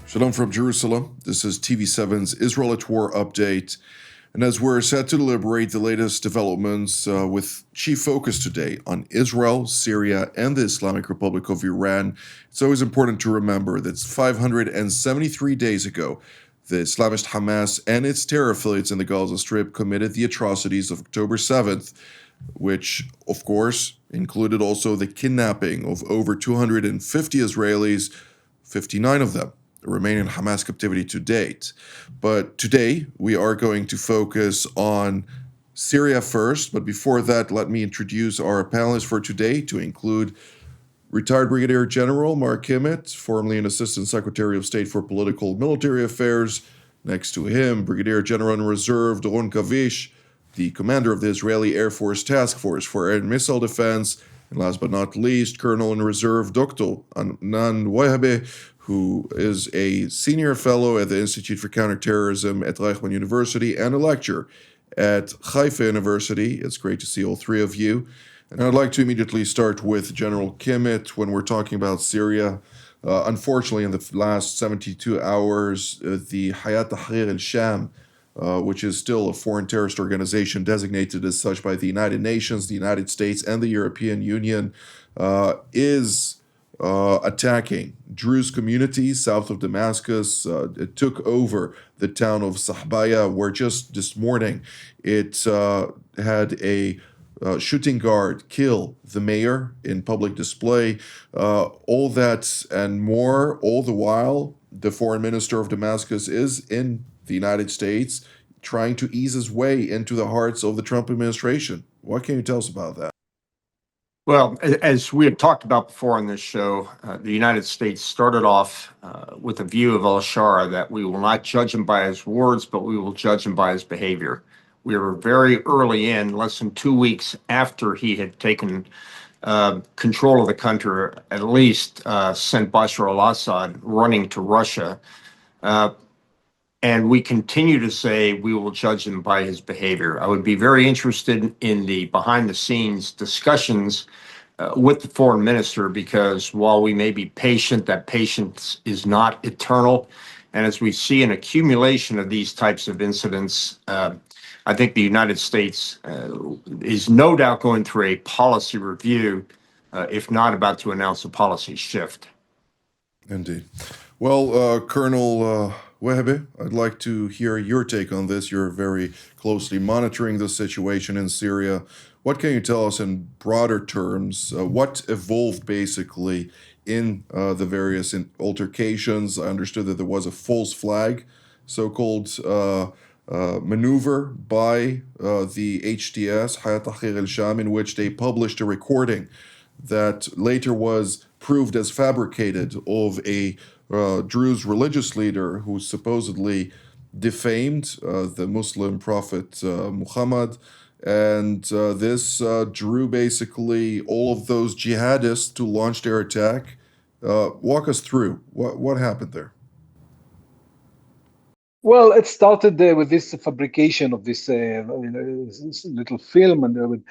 Shalom from Jerusalem. This is TV7's Israel at War update. And as we're set to deliberate the latest developments with chief focus today on Israel, Syria, and the Islamic Republic of Iran, it's always important to remember that 573 days ago, the Islamist Hamas and its terror affiliates in the Gaza Strip committed the atrocities of October 7th, which, of course, included also the kidnapping of over 250 Israelis, 59 of them remain in Hamas captivity to date. But today, we are going to focus on Syria first. But before that, let me introduce our panelists for today, to include retired Brigadier General Mark Kimmett, formerly an Assistant Secretary of State for Political and Military Affairs. Next to him, Brigadier General in Reserve Doron Kavish, the commander of the Israeli Air Force Task Force for Air and Missile Defense. And last but not least, Colonel in Reserve Dr. Adnan Wahebe, who is a senior fellow at the Institute for Counterterrorism at Reichman University and a lecturer at Haifa University. It's great to see all three of you. And I'd like to immediately start with General Kimmett when we're talking about Syria. Unfortunately, in the last 72 hours, the Hayat Tahrir al-Sham, which is still a foreign terrorist organization designated as such by the United Nations, the United States, and the European Union, is attacking Druze communities south of Damascus. It took over the town of Sahbaya, where just this morning it had a shooting guard kill the mayor in public display. All that and more, all the while, the foreign minister of Damascus is in the United States trying to ease his way into the hearts of the Trump administration. What can you tell us about that? Well, as we have talked about before on this show, the United States started off with a view of al-Shara that we will not judge him by his words, but we will judge him by his behavior. We were very early in, less than 2 weeks after he had taken control of the country, at least sent Bashar al-Assad running to Russia. And we continue to say we will judge him by his behavior. I would be very interested in the behind-the-scenes discussions with the foreign minister, because while we may be patient, that patience is not eternal. And as we see an accumulation of these types of incidents, I think the United States is no doubt going through a policy review, if not about to announce a policy shift. Indeed. Well, Colonel Wahebe, I'd like to hear your take on this. You're very closely monitoring the situation in Syria. What can you tell us in broader terms? What evolved basically in the various altercations? I understood that there was a false flag, so-called maneuver by the HTS, Hayat Tahrir al-Sham, in which they published a recording that later was proved as fabricated of a Druze religious leader who supposedly defamed the Muslim prophet Muhammad. And this drew basically all of those jihadists to launch their attack. Walk us through what happened there. Well, it started with this fabrication of this little film, and with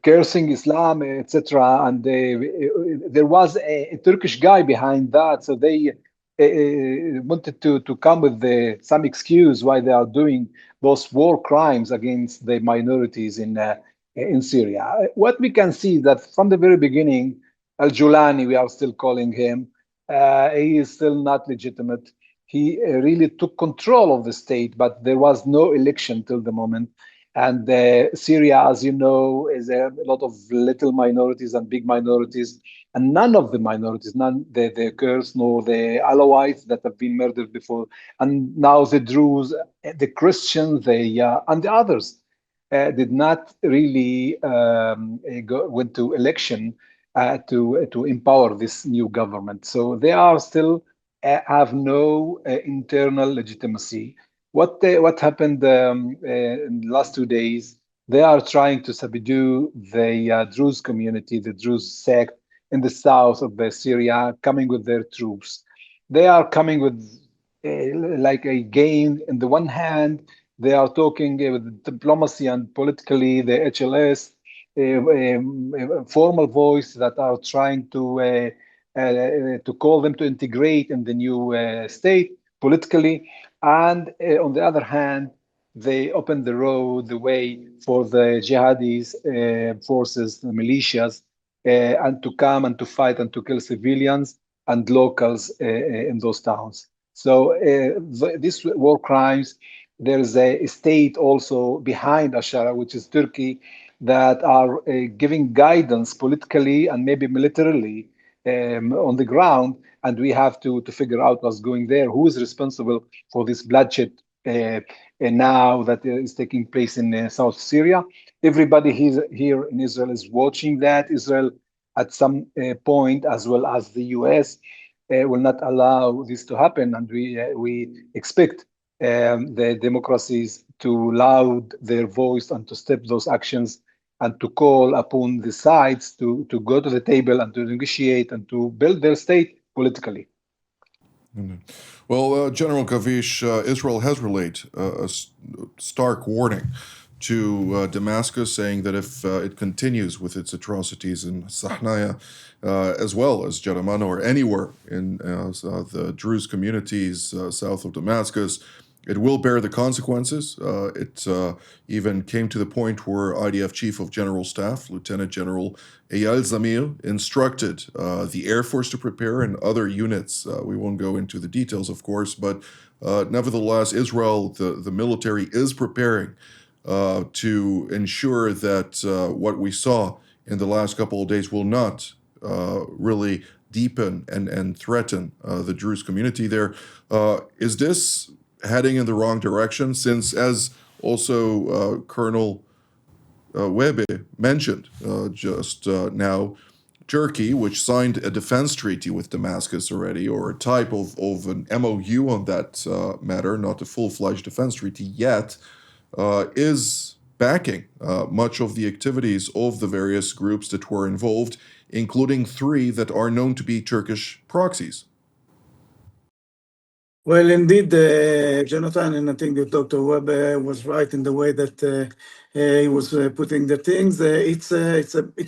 cursing Islam, etc. And there was a Turkish guy behind that, so they wanted to come with some excuse why they are doing those war crimes against the minorities in Syria. What we can see that from the very beginning, Al-Julani, we are still calling him, he is still not legitimate. He really took control of the state, but there was no election till the moment. And Syria, as you know, is a lot of little minorities and big minorities, and none of the minorities, none the Kurds nor the Alawites that have been murdered before, and now the Druze, the Christians, and the others did not really went to election to empower this new government. So they are still have no internal legitimacy. What happened in the last 2 days? They are trying to subdue the Druze community, the Druze sect in the south of Syria, coming with their troops. They are coming with like a game. On the one hand, they are talking with diplomacy and politically, the HLS, formal voice that are trying to to call them to integrate in the new state politically. And on the other hand, they opened the road, the way for the jihadis forces, the militias, and to come and to fight and to kill civilians and locals in those towns. So these war crimes, there is a state also behind Ashara, which is Turkey, that are giving guidance politically and maybe militarily on the ground, and we have to figure out what's going there. Who is responsible for this bloodshed now that is taking place in South Syria? Everybody here in Israel is watching that. Israel, at some point, as well as the U.S., will not allow this to happen, and we expect the democracies to loud their voice and to step those actions and to call upon the sides to go to the table and to negotiate and to build their state politically. Well, General Gavish, Israel has relayed a stark warning to Damascus, saying that if it continues with its atrocities in Sahnaya, as well as Jaramana or anywhere in the Druze communities south of Damascus, it will bear the consequences. It even came to the point where IDF Chief of General Staff, Lieutenant General Eyal Zamir, instructed the Air Force to prepare and other units. We won't go into the details, of course, but nevertheless, Israel, the military, is preparing to ensure that what we saw in the last couple of days will not really deepen and threaten the Druze community there. Is this heading in the wrong direction, since, as also Colonel Webe mentioned just now, Turkey, which signed a defense treaty with Damascus already, or a type of an MOU on that matter, not a full-fledged defense treaty yet, is backing much of the activities of the various groups that were involved, including 3 that are known to be Turkish proxies. Well, indeed, Jonathan, and I think that Dr. Webb was right in the way that he was putting the things. It's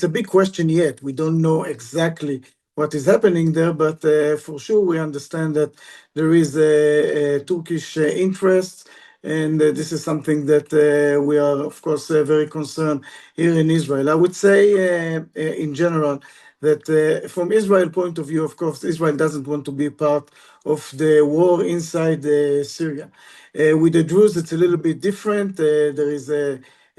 a big question yet. We don't know exactly what is happening there, but for sure we understand that there is a Turkish interest, and this is something that we are, of course, very concerned here in Israel. I would say, in general, that from Israel point of view, of course, Israel doesn't want to be part of the war inside Syria. With the Druze, it's a little bit different. There is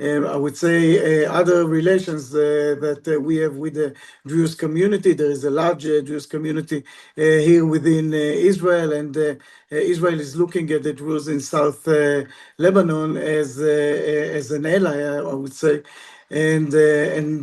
I would say other relations that we have with the Jewish community. There is a large Jewish community here within Israel, and Israel is looking at the Druze in South Lebanon as an ally, I would say. And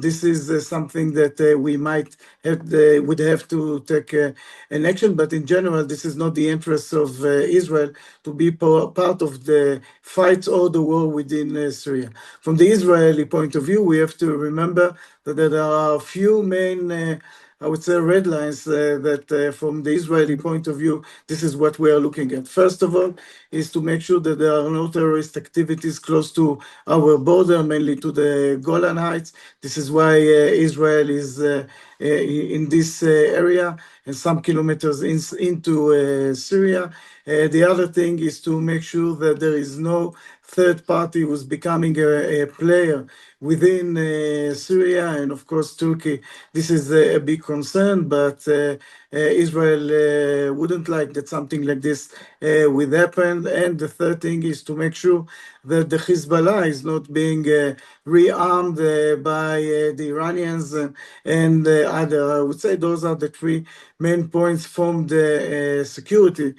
this is something that we might would have to take an action. But in general, this is not the interest of Israel to be part of the fight or the war within Syria. From the Israeli point of view, we have to remember that there are a few main I would say red lines that from the Israeli point of view, this is what we are looking at. First of all, is to make sure that there are no terrorist activities close to our border, mainly to the Golan Heights. This is why Israel is in this area and some kilometers into Syria. The other thing is to make sure that there is no third party who's becoming a player within Syria, and of course Turkey. This is a big concern, but Israel wouldn't like that something like this would happen. And the third thing is to make sure that the Hezbollah is not being rearmed by the Iranians and other. I would say those are the 3 main points from the security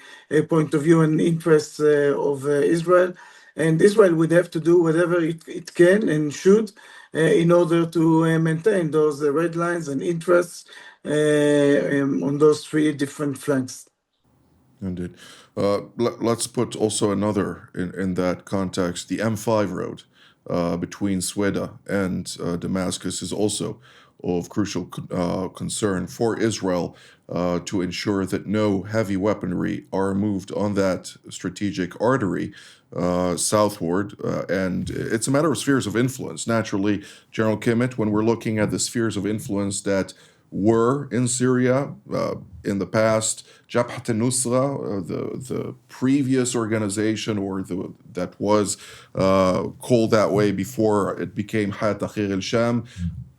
point of view and interests of Israel. And Israel would have to do whatever it can and should in order to maintain those red lines and interests on those 3 different flanks. Indeed. Let's put also another in that context. The M5 road between Sweda and Damascus is also of crucial concern for Israel to ensure that no heavy weaponry are moved on that strategic artery southward. And it's a matter of spheres of influence. Naturally, General Kimmett, when we're looking at the spheres of influence that were in Syria. In the past, Jabhat al-Nusra, the previous organization, or that was called that way before it became Hayat Tahrir al-Sham,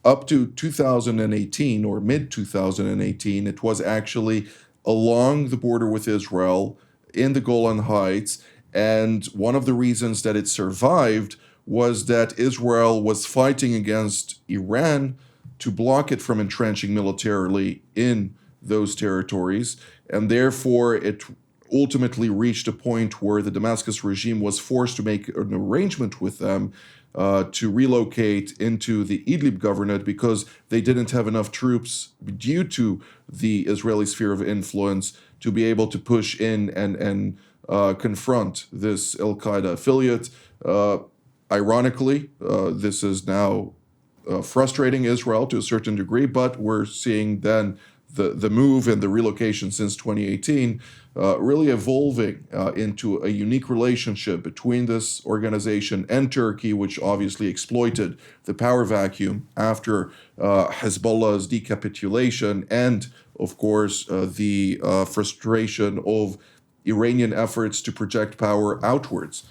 up to 2018 or mid 2018, it was actually along the border with Israel in the Golan Heights. And one of the reasons that it survived was that Israel was fighting against Iran to block it from entrenching militarily in those territories. And therefore, it ultimately reached a point where the Damascus regime was forced to make an arrangement with them to relocate into the Idlib governorate because they didn't have enough troops due to the Israeli sphere of influence to be able to push in and confront this al-Qaeda affiliate. Ironically, this is now frustrating Israel to a certain degree, but we're seeing then the move and the relocation since 2018 really evolving into a unique relationship between this organization and Turkey, which obviously exploited the power vacuum after Hezbollah's decapitulation and, of course, the frustration of Iranian efforts to project power outwards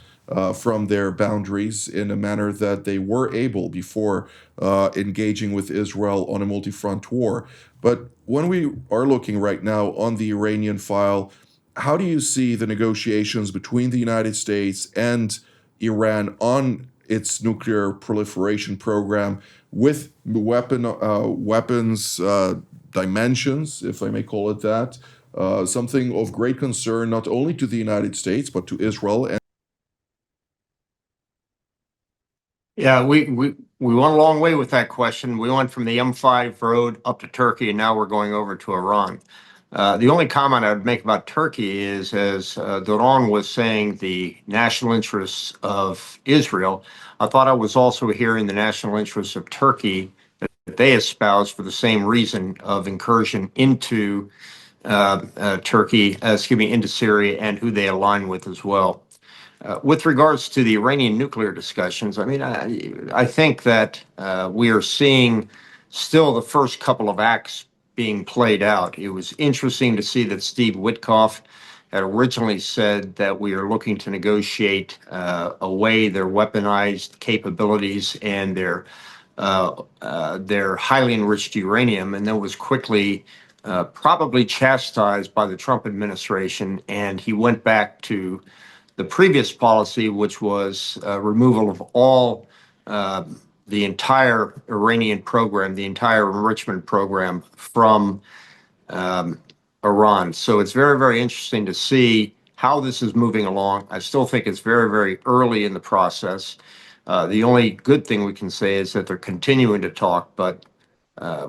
from their boundaries in a manner that they were able before engaging with Israel on a multi-front war. But when we are looking right now on the Iranian file, how do you see the negotiations between the United States and Iran on its nuclear proliferation program with weapons dimensions, if I may call it that, something of great concern not only to the United States but to Israel? Yeah, we went a long way with that question. We went from the M5 road up to Turkey, and now we're going over to Iran. The only comment I would make about Turkey is, as Doron was saying, the national interests of Israel. I thought I was also hearing the national interests of Turkey that they espouse for the same reason of incursion into into Syria, and who they align with as well. With regards to the Iranian nuclear discussions, I mean, I think that we are seeing still the first couple of acts being played out. It was interesting to see that Steve Witkoff had originally said that we are looking to negotiate away their weaponized capabilities and their highly enriched uranium, and then was quickly probably chastised by the Trump administration, and he went back to the previous policy, which was removal of all the entire Iranian program, the entire enrichment program from Iran. So it's very, very interesting to see how this is moving along. I still think it's very, very early in the process. The only good thing we can say is that they're continuing to talk, but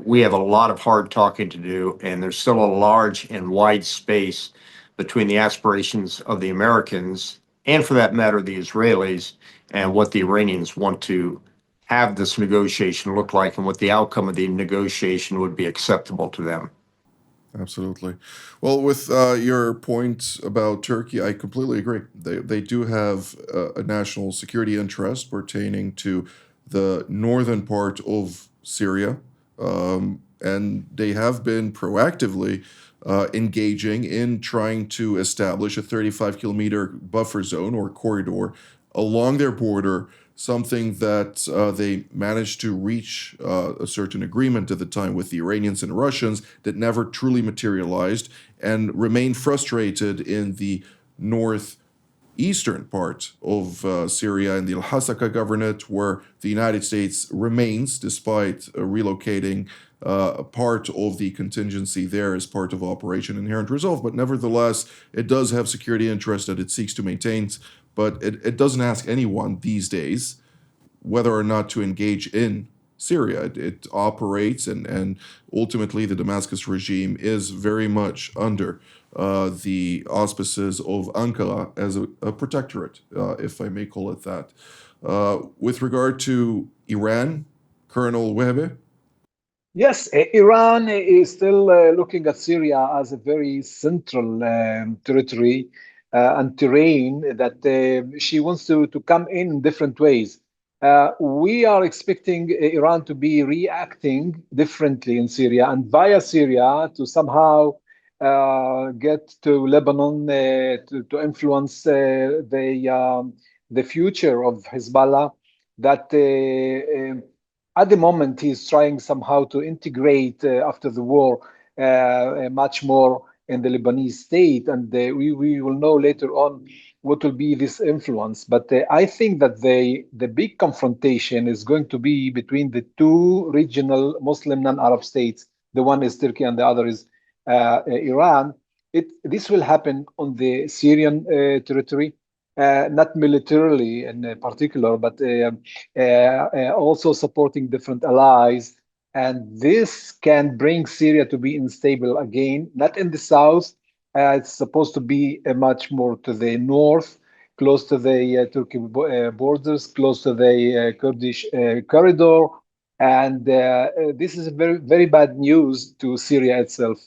we have a lot of hard talking to do, and there's still a large and wide space between the aspirations of the Americans, and for that matter, the Israelis, and what the Iranians want to have this negotiation look like, and what the outcome of the negotiation would be acceptable to them. Absolutely. Well, with your point about Turkey, I completely agree. They do have a national security interest pertaining to the northern part of Syria, and they have been proactively engaging in trying to establish a 35-kilometer buffer zone or corridor along their border, something that they managed to reach a certain agreement at the time with the Iranians and Russians that never truly materialized, and remain frustrated in the northeastern part of Syria in the Al-Hasaka governorate, where the United States remains, despite relocating a part of the contingency there as part of Operation Inherent Resolve. But nevertheless, it does have security interests that it seeks to maintain, but it doesn't ask anyone these days whether or not to engage in Syria. It operates, and ultimately the Damascus regime is very much under the auspices of Ankara as a protectorate, if I may call it that. With regard to Iran, Colonel Wehbe? Yes, Iran is still looking at Syria as a very central territory and terrain that she wants to come in different ways. We are expecting Iran to be reacting differently in Syria and via Syria to somehow get to Lebanon to influence the future of Hezbollah. That at the moment he's trying somehow to integrate after the war much more in the Lebanese state, and we will know later on what will be this influence. But I think that the big confrontation is going to be between the two regional Muslim non-Arab states. The one is Turkey and the other is Iran. This will happen on the Syrian territory, not militarily in particular, but also supporting different allies. And this can bring Syria to be unstable again, not in the south. It's supposed to be much more to the north, close to the Turkey borders, close to the Kurdish corridor. And this is very, very bad news to Syria itself.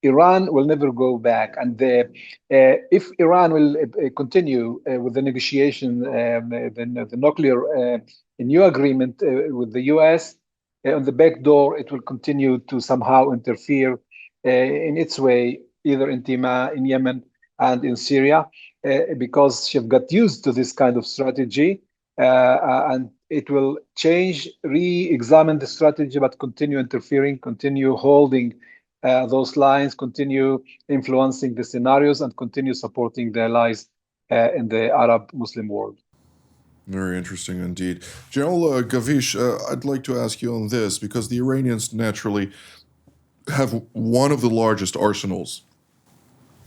Iran will never go back. And if Iran will continue with the negotiation, the nuclear new agreement with the US, on the back door, it will continue to somehow interfere in its way, either in Tima, in Yemen, and in Syria, because she've got used to this kind of strategy, and it will change, re-examine the strategy, but continue interfering, continue holding those lines, continue influencing the scenarios, and continue supporting the allies in the Arab Muslim world. Very interesting indeed. General Gavish, I'd like to ask you on this, because the Iranians naturally have one of the largest arsenals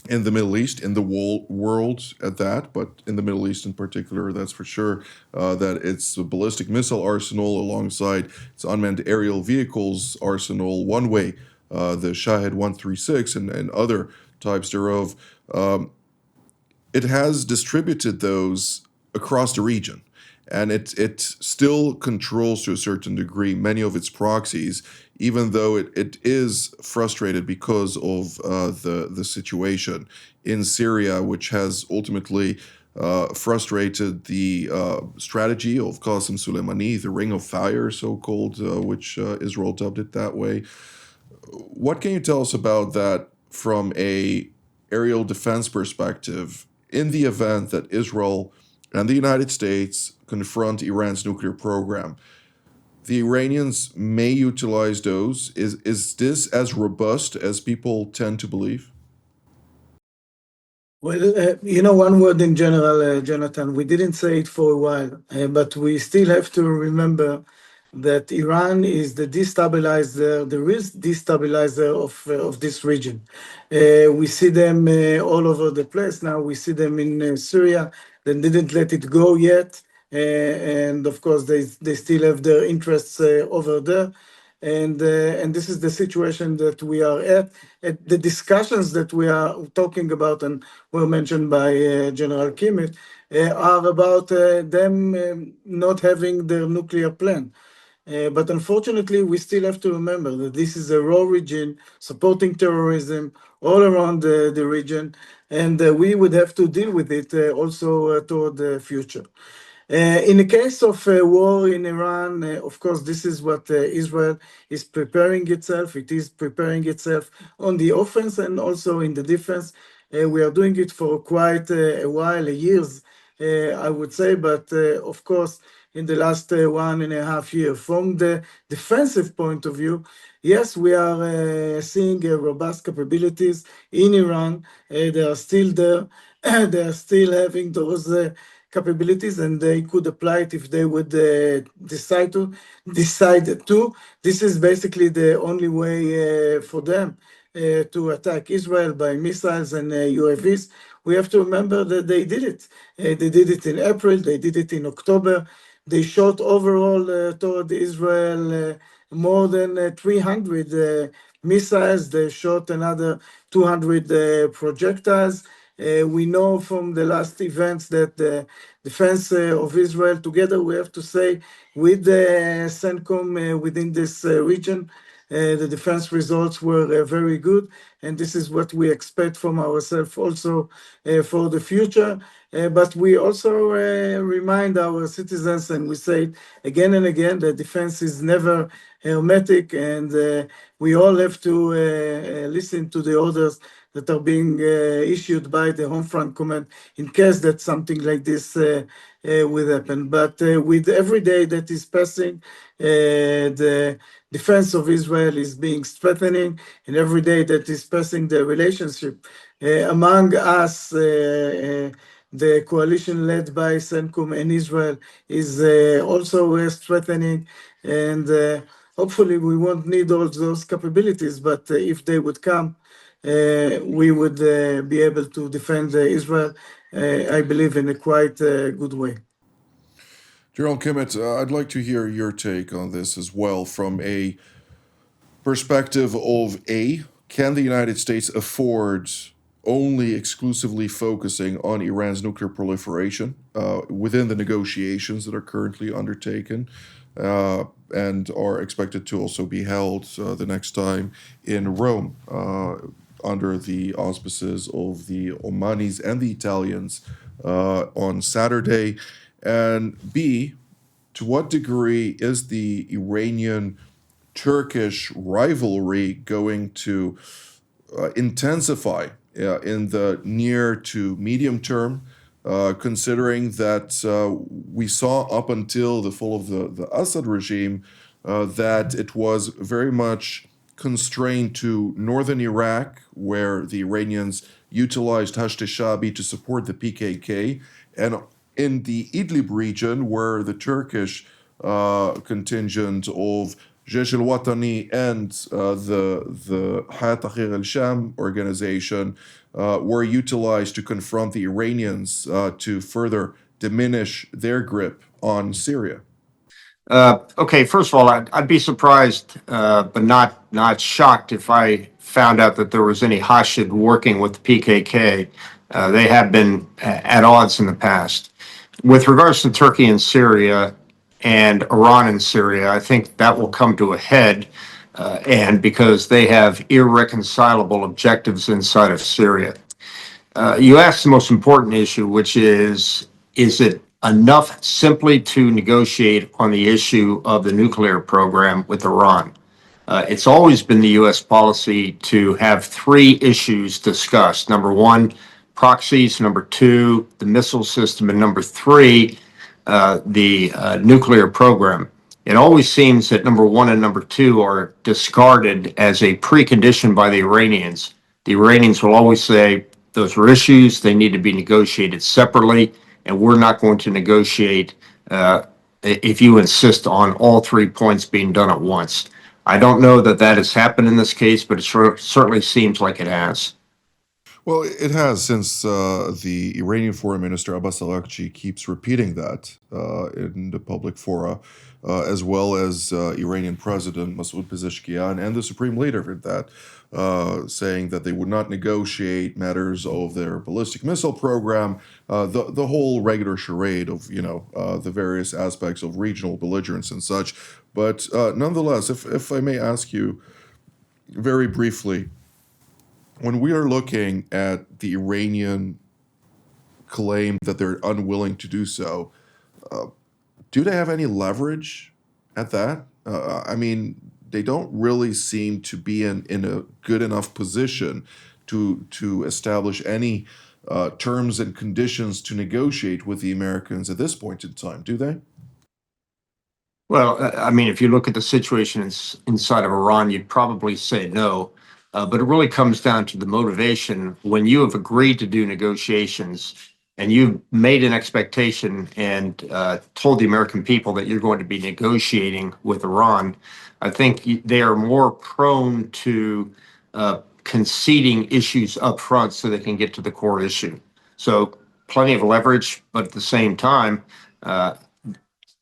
in the Middle East, in the world at that, but in the Middle East in particular, that's for sure, that it's a ballistic missile arsenal alongside its unmanned aerial vehicles arsenal, one way, the Shahed 136 and other types thereof. It has distributed those across the region. And it still controls, to a certain degree, many of its proxies, even though it is frustrated because of the situation in Syria, which has ultimately frustrated the strategy of Qasem Soleimani, the Ring of Fire, so-called, which Israel dubbed it that way. What can you tell us about that from a aerial defense perspective in the event that Israel and the United States confront Iran's nuclear program? The Iranians may utilize those. Is this as robust as people tend to believe? Well, one word in general, Jonathan, we didn't say it for a while, but we still have to remember that Iran is the destabilizer, the real destabilizer of this region. We see them all over the place now. We see them in Syria. They didn't let it go yet. And of course, they still have their interests over there. And this is the situation that we are at. The discussions that we are talking about and were mentioned by General Kimmel are about them not having their nuclear plan. But unfortunately, we still have to remember that this is a raw region supporting terrorism all around the region, and we would have to deal with it also toward the future. In the case of war in Iran, of course, this is what Israel is preparing itself. It is preparing itself on the offense and also in the defense. We are doing it for quite a while, years, I would say, but of course, in the last 1.5 years. From the defensive point of view, yes, we are seeing robust capabilities in Iran. They are still there. They are still having those capabilities, and they could apply it if they would decide to. This is basically the only way for them to attack Israel by missiles and UAVs. We have to remember that they did it. They did it in April. They did it in October. They shot overall toward Israel more than 300 missiles. They shot another 200 projectiles. We know from the last events that the defense of Israel, together, we have to say, with the CENTCOM within this region, The defense results were very good, and this is what we expect from ourselves also for the future. But we also remind our citizens, and we say again and again, that defense is never hermetic, and we all have to listen to the orders that are being issued by the Home Front Command in case that something like this will happen. But with every day that is passing, the defense of Israel is being strengthening, and every day that is passing, the relationship among us, the coalition led by CENTCOM and Israel, is also strengthening, and hopefully we won't need all those capabilities, but if they would come, we would be able to defend Israel, I believe, in a quite good way. General Kimmett, I'd like to hear your take on this as well from a perspective of can the United States afford only exclusively focusing on Iran's nuclear proliferation within the negotiations that are currently undertaken and are expected to also be held the next time in Rome under the auspices of the Omanis and the Italians on Saturday? And B, to what degree is the Iranian-Turkish rivalry going to intensify in the near to medium term, considering that we saw up until the fall of the Assad regime that it was very much constrained to northern Iraq, where the Iranians utilized Hashd Shabi to support the PKK, and in the Idlib region, where the Turkish contingent of Jaish al-Watani and the Hayat Tahrir al-Sham organization were utilized to confront the Iranians to further diminish their grip on Syria. Okay, first of all, I'd be surprised, but not shocked if I found out that there was any Hashid working with the PKK. They have been at odds in the past. With regards to Turkey and Syria and Iran and Syria, I think that will come to a head, and because they have irreconcilable objectives inside of Syria. You asked the most important issue, which is it enough simply to negotiate on the issue of the nuclear program with Iran? It's always been the U.S. policy to have three issues discussed. Number one, proxies. Number two, the missile system. And number three, the nuclear program. It always seems that number one and number two are discarded as a precondition by the Iranians. The Iranians will always say those are issues, they need to be negotiated separately, and we're not going to negotiate if you insist on all 3 points being done at once. I don't know that that has happened in this case, but it certainly seems like it has. Well, it has, since the Iranian Foreign Minister Abbas Araghchi keeps repeating that in the public fora, as well as Iranian President Masoud Pezeshkian and the Supreme Leader in that, saying that they would not negotiate matters of their ballistic missile program, the whole regular charade of, the various aspects of regional belligerence and such. But nonetheless, if I may ask you very briefly, when we are looking at the Iranian claim that they're unwilling to do so, do they have any leverage at that? I mean, they don't really seem to be in a good enough position to establish any terms and conditions to negotiate with the Americans at this point in time, do they? Well, I mean, if you look at the situation inside of Iran, you'd probably say no. But it really comes down to the motivation. When you have agreed to do negotiations and you've made an expectation and told the American people that you're going to be negotiating with Iran, I think they are more prone to conceding issues up front so they can get to the core issue. So plenty of leverage, but at the same time,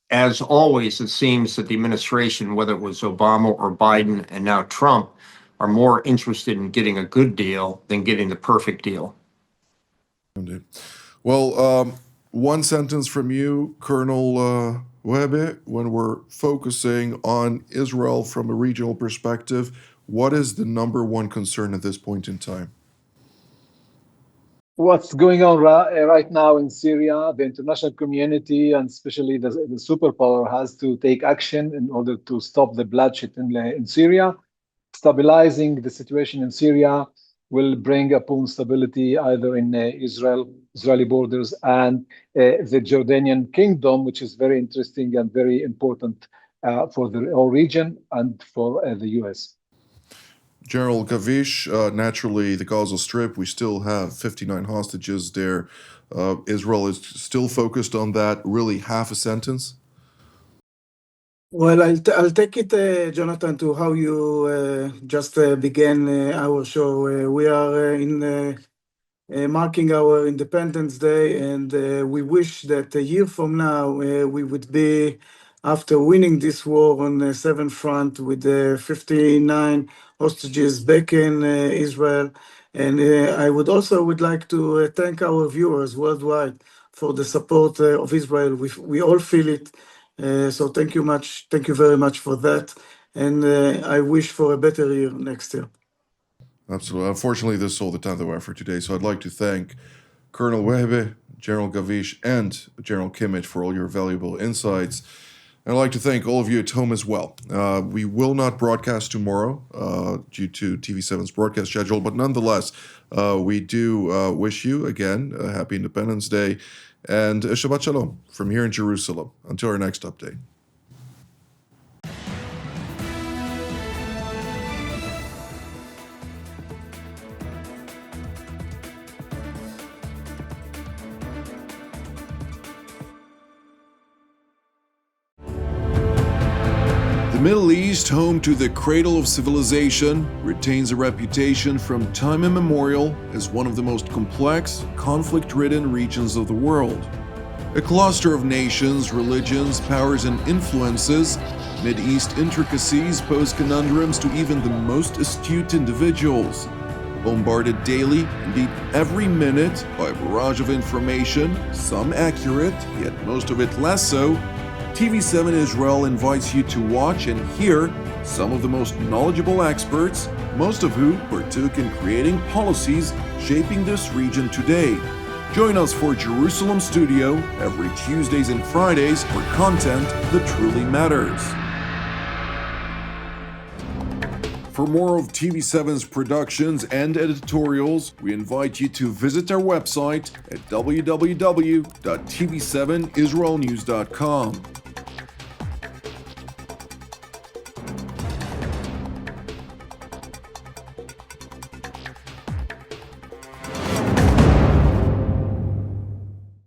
as always, it seems that the administration, whether it was Obama or Biden and now Trump, are more interested in getting a good deal than getting the perfect deal. Indeed. Well, one sentence from you, Colonel Webe, when we're focusing on Israel from a regional perspective, what is the number one concern at this point in time? What's going on right now in Syria, the international community and especially the superpower has to take action in order to stop the bloodshed in Syria. Stabilizing the situation in Syria will bring upon stability either in Israeli borders and the Jordanian kingdom, which is very interesting and very important for the whole region and for the US. General Gavish, naturally, the Gaza Strip, we still have 59 hostages there. Israel is still focused on that. Really, half a sentence? Well, I'll take it, Jonathan, to how you just began our show. We are in marking our Independence Day, and we wish that a year from now we would be, after winning this war on the Seventh Front with 59 hostages back in Israel. And I would like to thank our viewers worldwide for the support of Israel. We all feel it. So thank you very much for that. And I wish for a better year next year. Absolutely. Unfortunately, this is all the time that we have for today. So I'd like to thank Colonel Wehebe, General Gavish, and General Kimmich for all your valuable insights. And I'd like to thank all of you at home as well. We will not broadcast tomorrow due to TV7's broadcast schedule, but nonetheless, we do wish you, again, a happy Independence Day and Shabbat Shalom from here in Jerusalem. Until our next update. The Middle East, home to the cradle of civilization, retains a reputation from time immemorial as one of the most complex, conflict-ridden regions of the world. A cluster of nations, religions, powers, and influences, Mideast intricacies pose conundrums to even the most astute individuals. Bombarded daily, indeed every minute, by a barrage of information, some accurate, yet most of it less so, TV7 Israel invites you to watch and hear some of the most knowledgeable experts, most of whom partook in creating policies shaping this region today. Join us for Jerusalem Studio every Tuesdays and Fridays for content that truly matters. For more of TV7's productions and editorials, we invite you to visit our website at www.tv7israelnews.com.